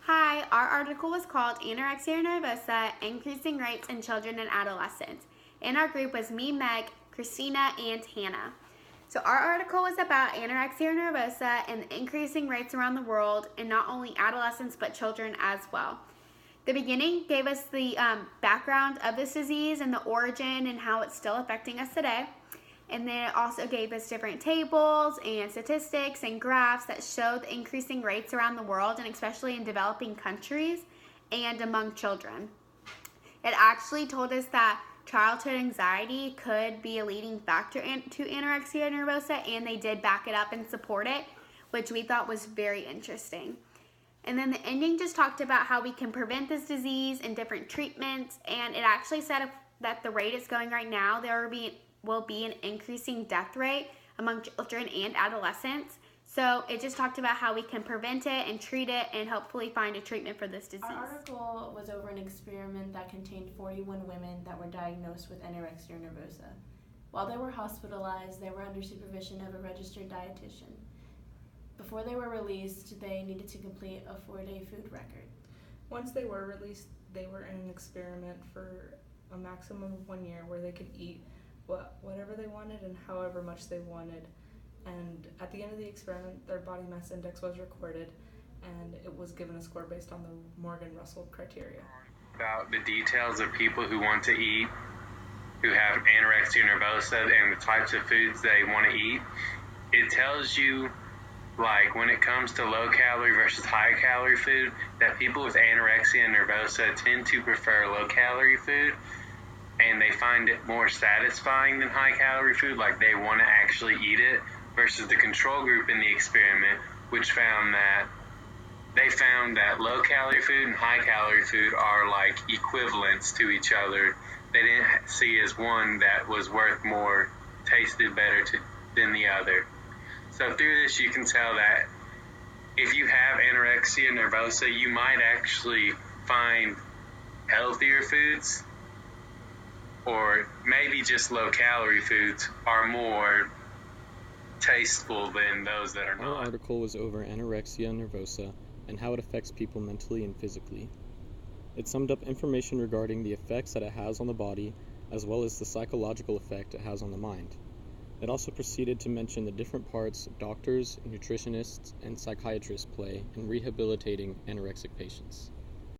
Hi, our article was called Anorexia Nervosa, Increasing Rates in Children and Adolescents. In our group was me, Meg, Christina, and Hannah. So our article was about anorexia nervosa and the increasing rates around the world, and not only adolescents but children as well. The beginning gave us the background of this disease and the origin and how it's still affecting us today. And then it also gave us different tables and statistics and graphs that show the increasing rates around the world, and especially in developing countries and among children. It actually told us that childhood anxiety could be a leading factor to anorexia nervosa, and they did back it up and support it, which we thought was very interesting. And then the ending just talked about how we can prevent this disease and different treatments, and it actually said that the rate it's going right now, there will be an increasing death rate among children and adolescents. So it just talked about how we can prevent it and treat it and hopefully find a treatment for this disease. Our article was over an experiment that contained 41 women that were diagnosed with anorexia nervosa. While they were hospitalized, they were under supervision of a registered dietitian. Before they were released, they needed to complete a 4-day food record. Once they were released, they were in an experiment for a maximum of 1 year where they could eat whatever they wanted and however much they wanted. And at the end of the experiment, their body mass index was recorded, and it was given a score based on the Morgan-Russell criteria. About the details of people who want to eat, who have anorexia nervosa, and the types of foods they want to eat. It tells you, like, when it comes to low-calorie versus high-calorie food, that people with anorexia nervosa tend to prefer low-calorie food, and they find it more satisfying than high-calorie food, like they want to actually eat it, versus the control group in the experiment, which found that low-calorie food and high-calorie food are like equivalents to each other. They didn't see as one that was worth more, tasted better than the other. So through this, you can tell that if you have anorexia nervosa, you might actually find healthier foods, or maybe just low-calorie foods are more tasteful than those that are not. Our article was over anorexia nervosa and how it affects people mentally and physically. It summed up information regarding the effects that it has on the body, as well as the psychological effect it has on the mind. It also proceeded to mention the different parts doctors, nutritionists, and psychiatrists play in rehabilitating anorexic patients.